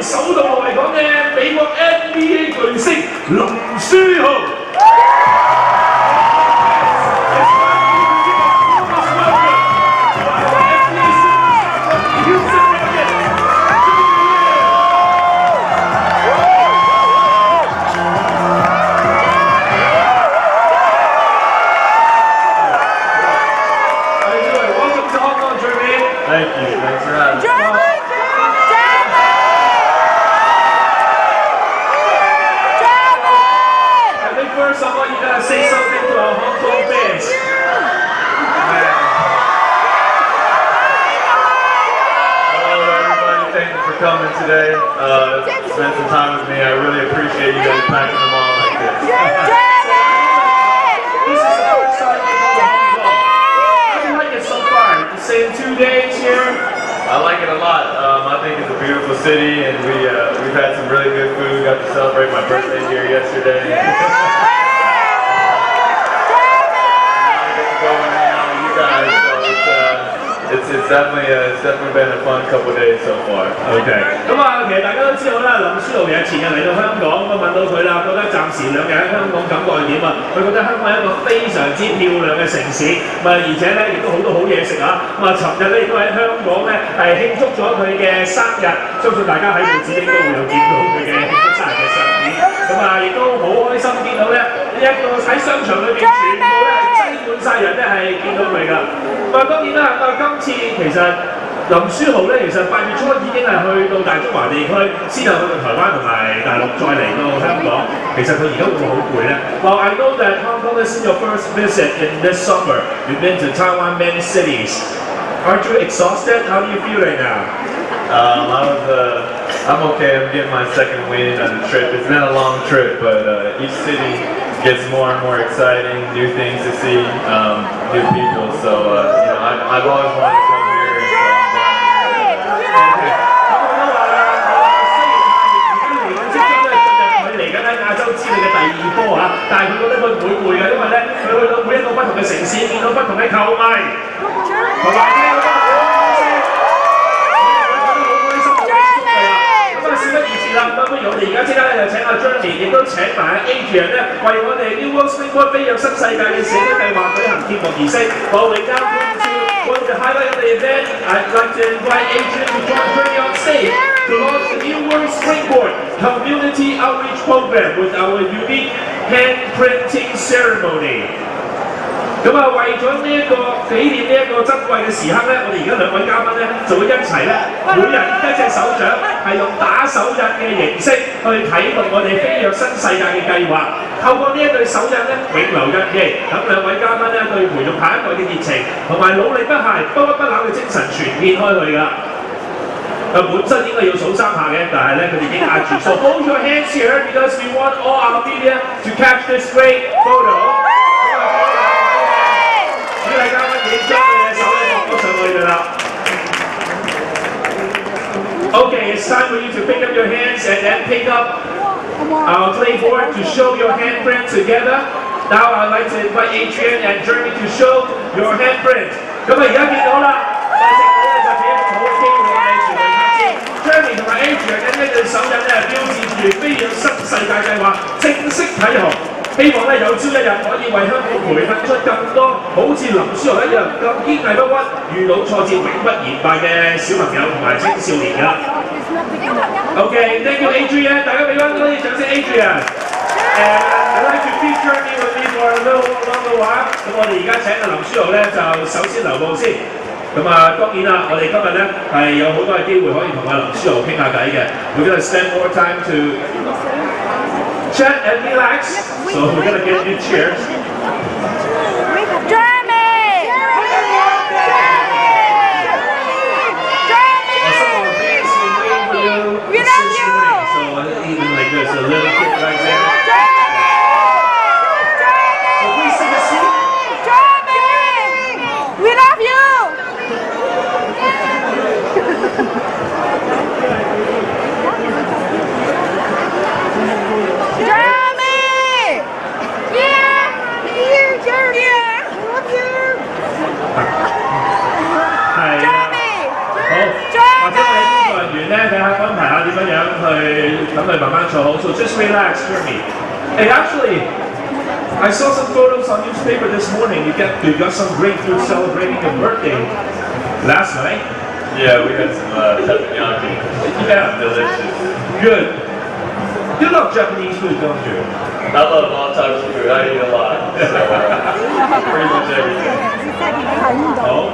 首度來港嘅美國 NBA 巨星林書豪。Thank you. Thanks for having me. I think first of all, you gotta say something to our Hong Kong fans. Hello, everybody. Thank you for coming today. Spend some time with me. I really appreciate you guys packing them all like this. This is the first time you've come to Hong Kong. How do you like it so far? You stayed 2 days here? I like it a lot. I think it's a beautiful city, and we've had some really good food. Got to celebrate my birthday here yesterday. I get to go and hang out with you guys, so it's definitely been a fun couple days so far. OK， 咁其實大家都知道啦，林書豪其實前日嚟到香港，咁問到佢啦，覺得暫時2日喺香港感覺係點啊？佢覺得香港係一個非常之漂亮嘅城市，而且咧亦都好多好嘢食啊！尋日咧亦都喺香港咧慶祝咗佢嘅生日，相信大家喺報紙應該會有見到佢嘅慶祝生日嘅相片。亦都好開心見到咧呢一個喺商場裏邊全部咧係擠滿晒人咧係見到佢㗎。當然啦，今次其實林書豪咧，其實8月初已經係去到大中華地區，先後去到台灣同埋大陸，再嚟到香港。其實佢而家會唔會好攰咧？ Well, I know that Hong Kong is your first visit in this summer. You've been to Taiwan many cities. Aren't you exhausted? How do you feel right now? I'm okay. I'm getting my second wind on the trip. It's been a long trip, but each city gets more and more exciting, new things to see, new people. So I've always wanted to come here. Jeremy 亦都請埋 Adrian 咧，為我哋 New World Springboard 飛躍新世界嘅社會計劃舉行揭幕儀式。Well, we now come to one of the highlights of the event. I'd like to invite Adrian to join Jeremy on stage to launch the New World Springboard Community Outreach Program with our unique hand printing ceremony. 為咗呢一個紀念呢一個珍貴嘅時刻咧，我哋而家2位嘉賓咧就會一齊咧，每人一隻手掌係用打手印嘅形式去啟動我哋飛躍新世界嘅計劃。透過呢一對手印咧，永留印記，等2位嘉賓咧對培育下一代嘅熱情同埋努力不懈、不屈不撓嘅精神傳遍開去㗎。本身應該要數3下嘅，但係咧佢哋已經壓住。So hold your hands here because we want all our media to catch this great photo. Okay, it's time for you to pick up your hands and then pick up our playboard to show your handprint together. Now I'd like to invite Adrian and Jeremy to show your handprint. 咁而家見到啦，就俾一個好機會我哋全部睇先。Jeremy 同埋 Adrian 嘅呢對手印咧，標誌住飛躍新世界計劃正式啟航。希望咧有朝一日可以為香港培訓出更多好似林書豪一樣咁堅毅不屈、遇到挫折永不言敗嘅小朋友同埋青少年㗎。Okay, thank you, Adrian. 大家俾翻多啲掌聲 ，Adrian. And I'd like to feature you with me for a little while. 咁我哋而家請阿林書豪咧就首先留步先。當然啦，我哋今日咧係有好多嘅機會可以同阿林書豪傾下偈嘅。We're gonna spend more time to chat and relax. So we're gonna get you chairs. Jeremy! We love you! So even like this, a little bit right there. So please take a seat. Jeremy! We love you! Jeremy! Yeah! 點樣去等佢慢慢做好。So just relax, Jeremy. Hey, actually, I saw some photos on newspaper this morning. You got some great food celebrating your birthday last night. Yeah, we had some teppanyaki. Yeah. Delicious. Good. You love Japanese food, don't you? I love all types of food. I eat a lot. So, pretty much everything. 好。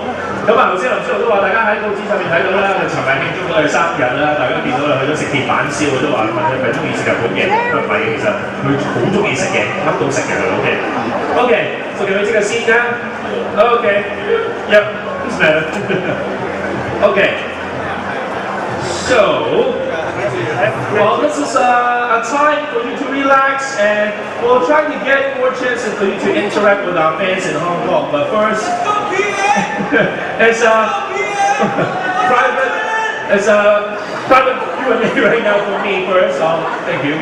咁啊，頭先林書豪都話，大家喺報紙上面睇到啦，佢尋日慶祝咗佢生日啦，大家見到啦，去咗食鐵板燒，佢都話問佢係咪中意食日本嘢，佢唔係其實佢好中意食嘅，乜都食嘅佢 OK，就叫佢即刻先啦 OK，Yep，who's better OK， so well, this is a time for you to relax, and we'll try to get more chances for you to interact with our fans in Hong Kong. But first, it's private Q&A right now for me first. So thank you.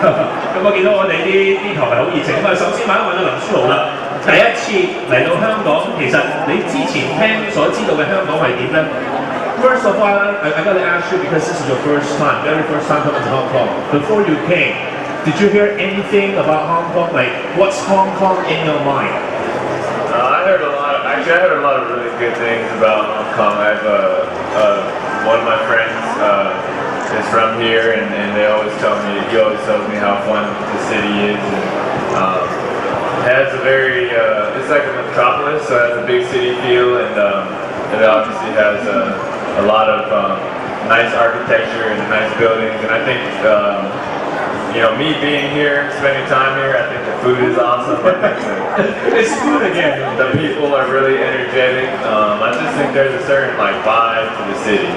咁我見到我哋啲球迷好熱情咁啊，首先問一問阿林書豪啦，第一次嚟到香港，其實你之前聽所知道嘅香港係點咧？ First of all, I got to ask you because this is your first time, very first time coming to Hong Kong. Before you came, did you hear anything about Hong Kong? Like, what's Hong Kong in your mind? I heard a lot. Actually, I heard a lot of really good things about Hong Kong. I have one of my friends is from here, and they always tell me. He always tells me how fun the city is. And, it has a very. It's like a metropolis, so it has a big city feel, and it obviously has a lot of nice architecture and nice buildings, and I think me being here, spending time here, I think the food is awesome. I think It's food again. the people are really energetic. I just think there's a certain vibe to the city.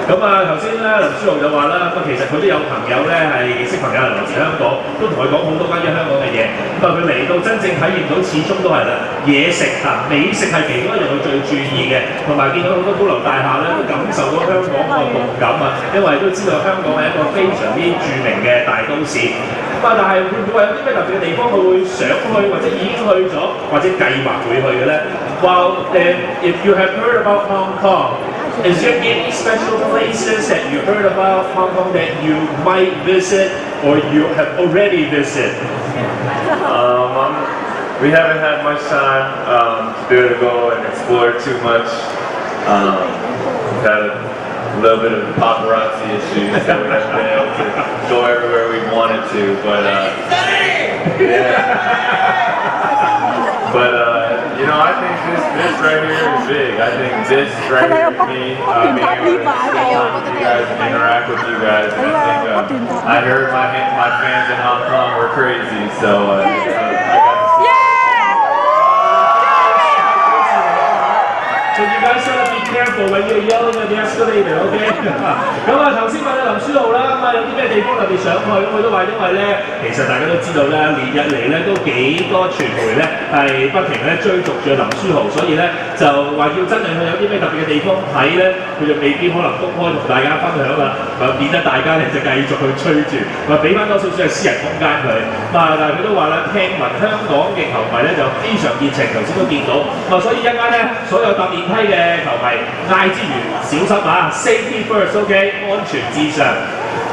咁啊，頭先咧林書豪就話啦，其實佢都有朋友咧係識朋友嚟自香港，都同佢講好多關於香港嘅嘢。咁啊，佢嚟到真正體驗到，始終都係啦，嘢食啊，美食係其中一樣佢最注意嘅，同埋見到好多高樓大廈咧，都感受到香港個動感啊，因為都知道香港係一個非常之著名嘅大都市。咁啊，但係會唔會有啲咩特別嘅地方佢會想去，或者已經去咗，或者計劃會去嘅咧？ Well, if you have heard about Hong Kong, is there any special places that you heard about Hong Kong that you might visit or you have already visited? We haven't had much time to be able to go and explore too much. We've had a little bit of paparazzi issues, so we haven't been able to go everywhere we wanted to. But I think this right here is big. I think this right here is me being able to explore with you guys and interact with you guys. And I think I heard my fans in Hong Kong were crazy, so I got. So you guys gotta be careful when you're yelling at the escalator, OK？ 咁啊，頭先問阿林書豪啦，咁啊有啲咩地方特別想去？咁佢都話因為咧，其實大家都知道啦，連日嚟咧都幾多傳媒咧係不停咧追逐住林書豪，所以咧就話要真係去有啲咩特別嘅地方睇咧，佢就未必可能公開同大家分享啦，免得大家咧就繼續去追住，話俾翻多少少嘅私人空間佢。但係佢都話咧，聽聞香港嘅球迷咧就非常熱情，頭先都見到，所以一間咧所有搭電梯嘅球迷嗌之餘小心啊 ，safety first，OK， 安全至上。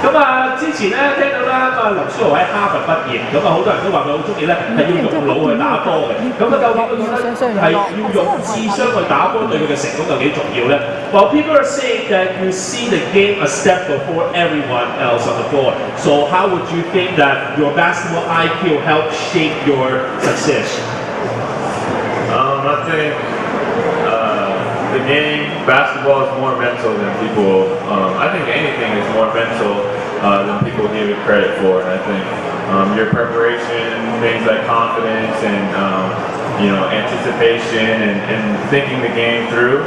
咁啊，之前咧聽到啦，林書豪喺哈佛畢業，咁啊好多人都話佢好中意咧係要用腦去打波嘅。咁啊，究竟佢覺得係要用智商去打波對佢嘅成功有幾重要咧？ Well, people are saying that you see the game a step before everyone else on the floor. So how would you think that your basketball IQ helped shape your success? I think the game, basketball is more mental than people. I think anything is more mental than people give it credit for. And I think your preparation, things like confidence and anticipation and thinking the game through,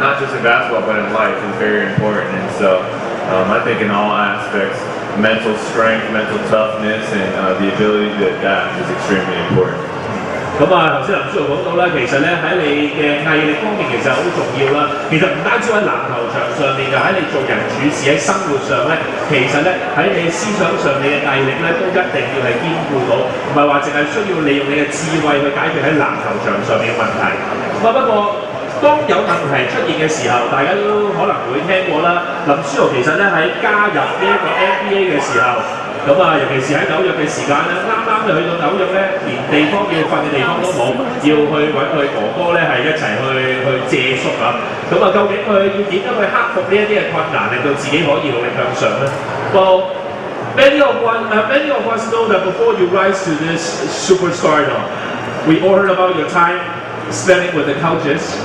not just in basketball but in life, is very important. And so I think in all aspects, mental strength, mental toughness, and the ability to adapt is extremely important. 咁啊，頭先林書豪講到啦，其實咧喺你嘅毅力方面其實好重要啦。其實唔單止喺籃球場上面，就喺你做人處事喺生活上咧，其實咧喺你思想上你嘅毅力咧都一定要係兼顧到，唔係話淨係需要利用你嘅智慧去解決喺籃球場上面嘅問題。不過當有問題出現嘅時候，大家都可能會聽過啦。林書豪其實咧喺加入呢一個 NBA 嘅時候，咁啊，尤其是喺紐約嘅時間咧，啱啱去到紐約咧，連地方要瞓嘅地方都冇，要去揾佢哥哥咧係一齊去借宿啊。咁啊，究竟佢要點樣去克服呢一啲嘅困難，令到自己可以努力向上咧？Well, many of us know that before you rise to this superstardom, we all heard about your time spending with the coaches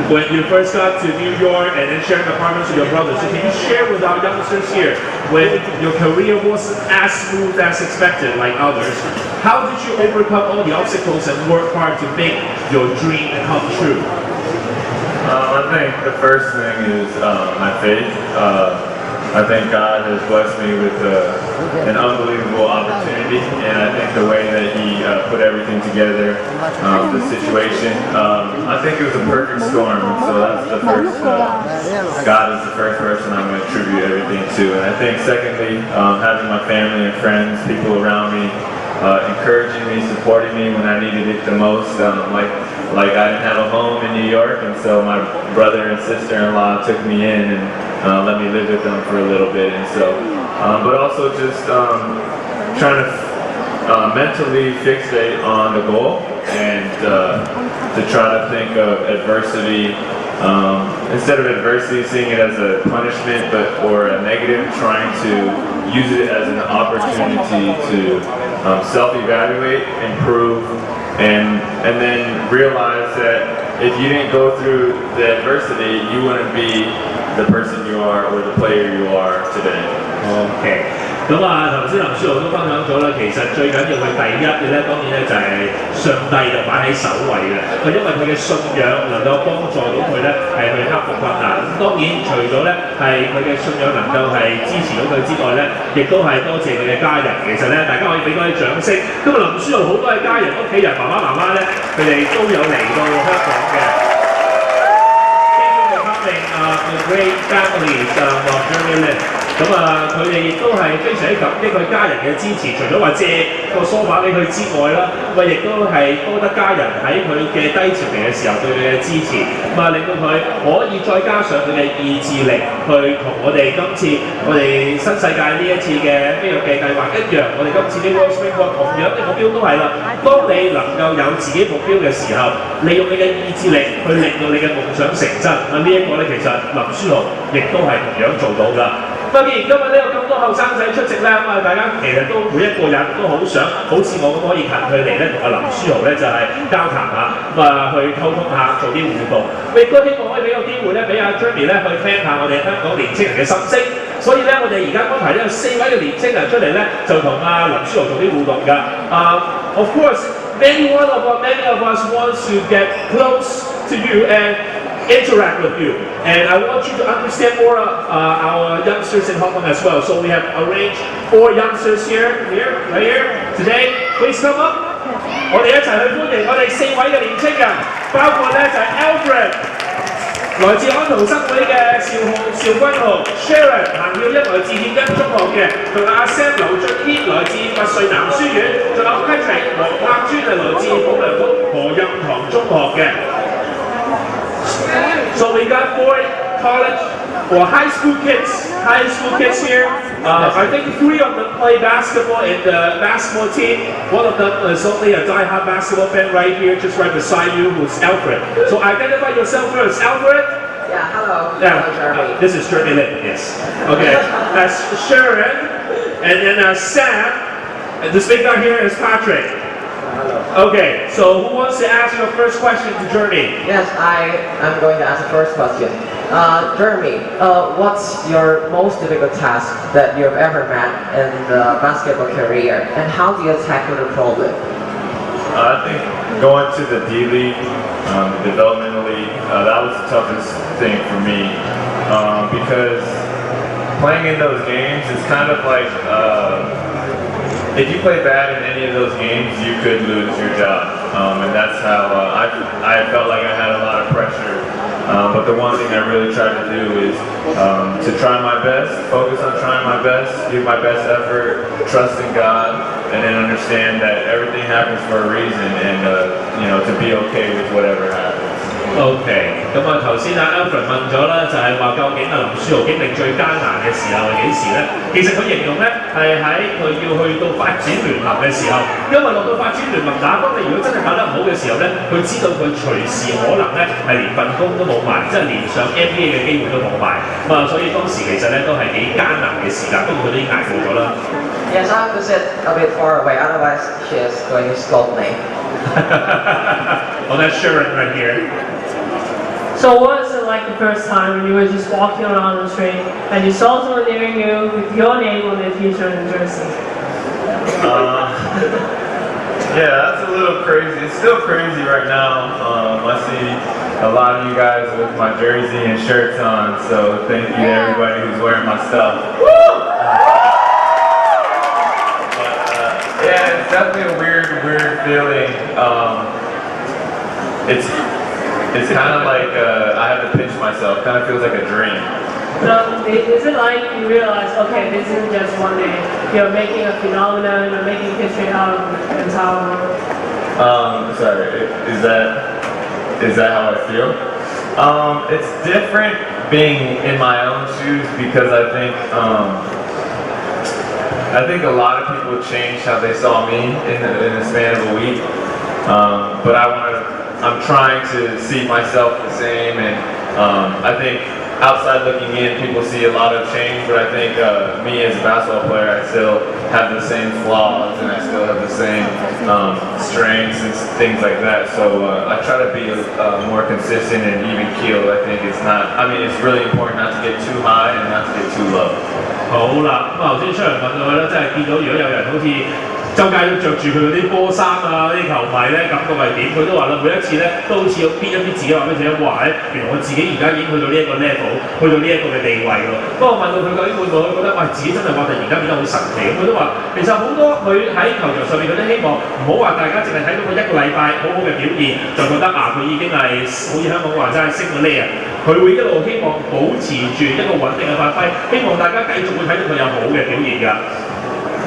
when you first got to New York and then sharing apartments with your brothers. So can you share with our youngsters here when your career wasn't as smooth as expected like others? How did you overcome all the obstacles and work hard to make your dream come true? I think the first thing is my faith. I think God has blessed me with an unbelievable opportunity, and I think the way that He put everything together, the situation, I think it was a perfect storm. So that's the first. God is the first person I'm going to attribute everything to, and I think secondly, having my family and friends, people around me, encouraging me, supporting me when I needed it the most. Like I didn't have a home in New York, and so my brother and sister-in-law took me in and let me live with them for a little bit. And so, but also just trying to mentally fixate on the goal and to try to think of adversity. Instead of adversity, seeing it as a punishment or a negative, trying to use it as an opportunity to self-evaluate, improve, and then realize that if you didn't go through the adversity, you wouldn't be the person you are or the player you are today. OK。咁啊，頭先林書豪都分享咗啦，其實最緊要佢第一嘅咧，當然咧就係上帝就擺喺首位嘅，佢因為佢嘅信仰能夠幫助到佢咧係去克服困難。咁當然除咗咧係佢嘅信仰能夠係支持到佢之外咧，亦都係多謝佢嘅家人。其實咧，大家可以俾多啲掌聲。今日林書豪好多嘅家人、屋企人、爸爸媽媽咧，佢哋都有嚟到香港嘅。The great families of Germany。咁啊，佢哋亦都係非常之感激佢家人嘅支持，除咗話借個梳化俾佢之外啦，咁啊亦都係多得家人喺佢嘅低潮期嘅時候對佢嘅支持，咁啊令到佢可以再加上佢嘅意志力，去同我哋今次我哋新世界呢一次嘅飛躍嘅計劃一樣，我哋今次呢 World Spring Walk 同樣嘅目標都係啦。當你能夠有自己目標嘅時候，利用你嘅意志力去令到你嘅夢想成真，啊呢一個咧其實林書豪亦都係同樣做到㗎。既然今日呢有咁多後生仔出席咧，咁啊大家其實都每一個人都好想好似我咁可以近距離咧同阿林書豪咧就係交談下，咁啊去溝通下，做啲互動。亦都希望可以俾個機會咧，俾阿 Jeremy 咧去聽下我哋香港年青人嘅心聲。所以咧，我哋而家安排呢有4位嘅年青人出嚟咧，就同阿林書豪做啲互動㗎。Of course, many of us want to get close to you and interact with you. And I want you to understand more our youngsters in Hong Kong as well. So we have arranged 4 youngsters right here, today. Please come up. 我哋一齊去歡迎我哋4位嘅年青人，包括咧就係 Alfred， 來自安徒生會嘅邵君豪 ，Sharon 彭耀一來自憲恩中學嘅，仲有阿 Sam 劉俊軒來自拔萃南書院，仲有 Patrick 黃柏尊係來自保良局何蔭堂中學嘅。So we got 4 college or high school kids here. I think 3 of them play basketball in the basketball team. One of them is only a die-hard basketball fan right here, just right beside you, who's Alfred. So identify yourself first, Alfred. Yeah, hello. Yeah, Hello, Jeremy. this is Jeremy Lin. Yes. Okay, that's Sharon, and then Sam. And this big guy here is Patrick. Hello. Okay, so who wants to ask your first question to Jeremy? Yes, I am going to ask the first question. Jeremy, what's your most difficult task that you've ever met in the basketball career, and how do you tackle the problem? I think going to the D League, developmental league, that was the toughest thing for me because playing in those games is kind of like if you play bad in any of those games, you could lose your job, and that's how I felt like I had a lot of pressure. But the one thing I really tried to do is to try my best, focus on trying my best, give my best effort, trust in God, and then understand that everything happens for a reason, and to be okay with whatever happens. OK，咁先阿 Alfred 問咗啦，就係話究竟阿林書豪經歷最艱難嘅時候係幾時咧？其實佢形容咧係喺佢要去到發展聯盟嘅時候，因為落到發展聯盟打波，你如果真係打得唔好嘅時候咧，佢知道佢隨時可能咧係連份工都冇埋，即係連上 NBA 嘅機會都冇埋。咁啊，所以當時其實咧都係幾艱難嘅時間，不過佢都已經捱過咗啦。Yes, I have to sit a bit far away, otherwise she is going to scold me. Oh, that's Sharon right here. So what was it like the first time when you were just walking around the street and you saw someone near you with your name on their t-shirt and jersey? Yeah, that's a little crazy. It's still crazy right now. I see a lot of you guys with my jersey and shirts on, so thank you to everybody who's wearing my stuff. Yeah, it's definitely a weird feeling. It's kind of like I have to pinch myself. Kind of feels like a dream. So is it like you realize, okay, this isn't just one day, you're making a phenomenon, you're making history out of the entire world? Sorry, is that how I feel? It's different being in my own shoes because I think a lot of people changed how they saw me in the span of a week. But I'm trying to see myself the same, and I think outside looking in, people see a lot of change, but I think me as a basketball player, I still have the same flaws, and I still have the same strengths and things like that. So I try to be more consistent and even keeled. I think it's really important not to get too high and not to get too low. 好啦，咁頭先出嚟問到佢咧，真係見到如果有人好似周街都着住佢嗰啲波衫啊，啲球迷咧感覺係點？佢都話啦，每一次咧都好似要編一啲自己話俾自己話咧，原來我自己而家已經去到呢一個 level，去到呢一個嘅地位咯。不過問到佢究竟會唔會覺得，喂，自己真係話突然間變得好神奇咁，佢都話其實好多佢喺球場上面佢都希望唔好話大家淨係睇到佢一個禮拜好好嘅表現，就覺得佢已經係好似香港話齋升咗呢啊。佢會一路希望保持住一個穩定嘅發揮，希望大家繼續會睇到佢有好嘅表現㗎。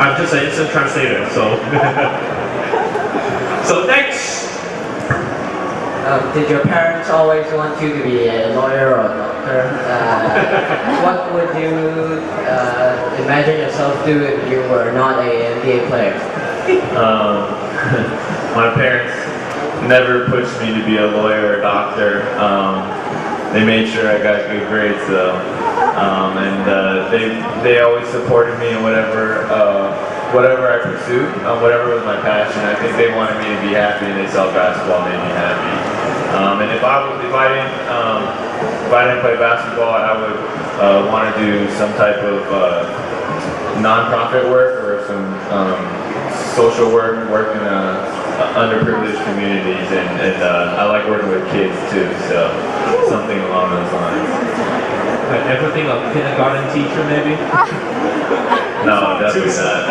I'm just an instant translator, so. So next. Did your parents always want you to be a lawyer or a doctor? What would you imagine yourself do if you were not an NBA player? My parents never pushed me to be a lawyer or a doctor. They made sure I got good grades though, and they always supported me in whatever I pursued, whatever was my passion. I think they wanted me to be happy, and they saw basketball made me happy. And if I didn't play basketball, I would want to do some type of nonprofit work or some social work in underprivileged communities, and I like working with kids too, so something along those lines. Ever think of kindergarten teacher maybe? No, definitely not.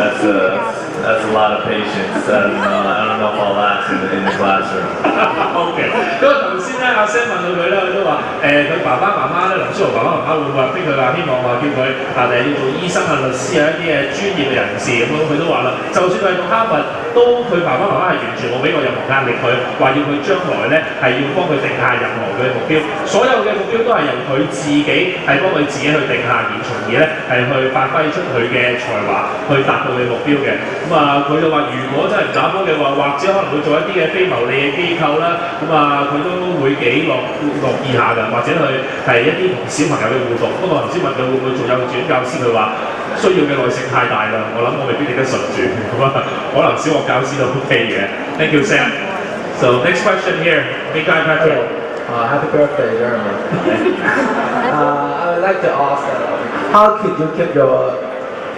That's a lot of patience. I don't know if I'll last in the classroom. OK， 咁啊頭先咧阿 Sam 問到佢咧，佢都話佢爸爸媽媽咧，林書豪爸爸媽媽會唔會逼佢話希望話叫佢要做醫生啊、律師啊一啲嘅專業嘅人士咁樣？佢都話啦，就算係讀哈佛，都佢爸爸媽媽係完全冇俾過任何壓力佢，話要佢將來咧係要幫佢定下任何嘅目標，所有嘅目標都係由佢自己係幫佢自己去定下，而從而咧係去發揮出佢嘅才華，去達到佢目標嘅。咁啊，佢就話如果真係唔打波嘅話，或者可能會做一啲嘅非牟利嘅機構啦。咁啊，佢都會幾樂意下㗎，或者佢係一啲同小朋友嘅互動。不過頭先問佢會唔會做幼稚園教師，佢話需要嘅耐性太大啦，我諗我未必頂得順住。咁啊，可能小學教師都 OK 嘅。Thank you, Sam. So next question here, big guy Patrick. Happy birthday, Jeremy. I would like to ask, how could you keep your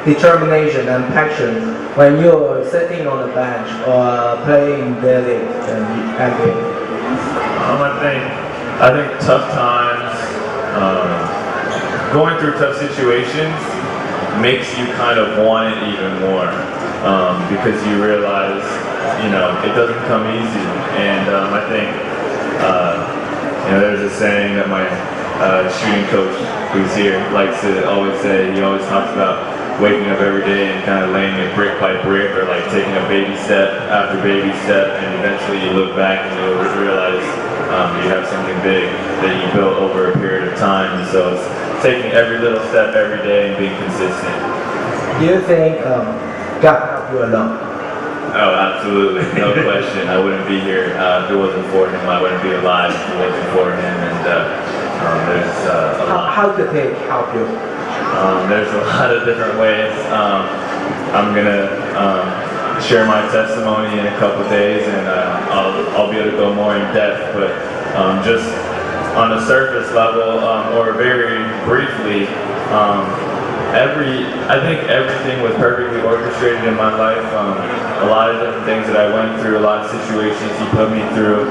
determination and passion when you're sitting on the bench or playing daily in NBA? I think tough times, going through tough situations makes you kind of want it even more, because you realize, it doesn't come easy. And I think, there's a saying that my shooting coach who's here likes to always say. He always talks about waking up every day and kind of laying it brick by brick, or like taking a baby step after baby step, and eventually you look back and you'll realize you have something big that you built over a period of time. And so it's taking every little step every day and being consistent. Do you think God helped you a lot? Oh, absolutely, no question. I wouldn't be here if it wasn't for him. I wouldn't be alive if it wasn't for him. And there's a lot. How did he help you? There's a lot of different ways. I'm gonna share my testimony in a couple days, and I'll be able to go more in depth. But just on a surface level, or very briefly, I think everything was perfectly orchestrated in my life. A lot of different things that I went through, a lot of situations he put me through.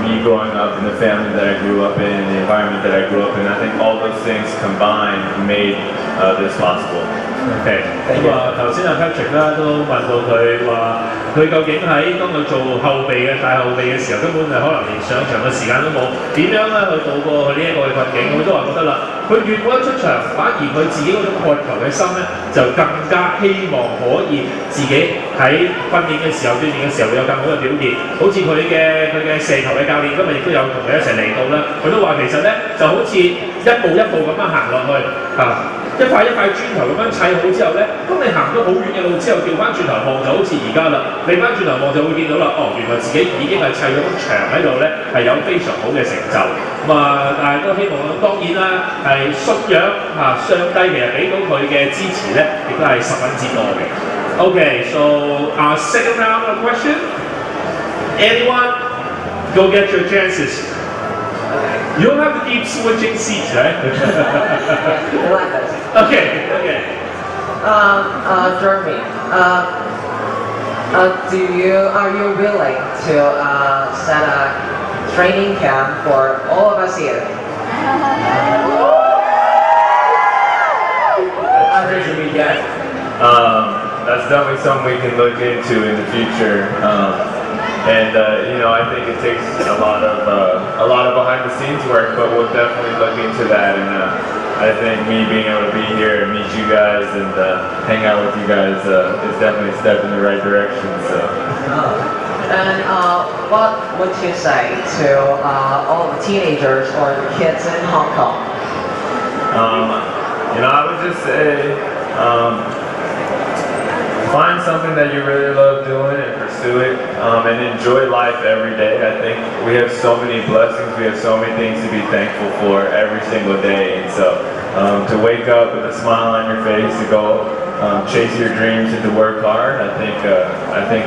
Me growing up in the family that I grew up in, the environment that I grew up in. I think all those things combined made this possible. OK，咁頭先阿 Patrick 啦都問到佢話，佢究竟喺當佢做後備嘅大後備嘅時候，根本就可能連上場嘅時間都冇，點樣咧去渡過佢呢一個嘅困境？佢都話覺得啦，佢越冇得出場，反而佢自己嗰種渴求嘅心咧，就更加希望可以自己喺訓練嘅時候、鍛鍊嘅時候會有更好嘅表現。好似佢嘅射球嘅教練今日亦都有同佢一齊嚟到啦，佢都話其實咧就好似一步一步咁樣行落去一塊一塊磚頭咁樣砌好之後咧，當你行咗好遠嘅路之後，調翻轉頭望就好似而家啦，你翻轉頭望就會見到啦，原來自己已經係砌咗埲牆喺度咧，係有非常好嘅成就。但係都希望當然啦，係信仰上帝其實俾到佢嘅支持咧，亦都係十分之多嘅。Okay, so our second round of question. Anyone, go get your chances. You don't have to keep switching seats, right? Okay. Jeremy, are you willing to set a training camp for all of us here? That's definitely something we can look into in the future. I think it takes a lot of behind the scenes work, but we'll definitely look into that. And I think me being able to be here and meet you guys and hang out with you guys is definitely a step in the right direction. So. And what would you say to all the teenagers or the kids in Hong Kong? I would just say. Find something that you really love doing and pursue it, and enjoy life every day. I think we have so many blessings, we have so many things to be thankful for every single day. And so to wake up with a smile on your face, to go chase your dreams and to work hard, I think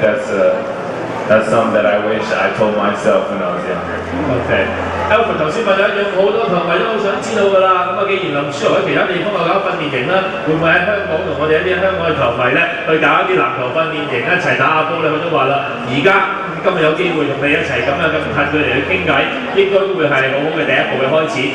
that's something that I wish I told myself when I was younger. OK。Alfred 頭先問咗有好多球迷都好想知道㗎啦。咁既然林書豪喺其他地方有搞訓練營啦，會唔會喺香港同我哋一啲香港嘅球迷咧去搞一啲籃球訓練營一齊打下波咧？佢都話啦，而家今日有機會同你一齊咁近距離去傾偈，應該都會係好好嘅第一步嘅開始。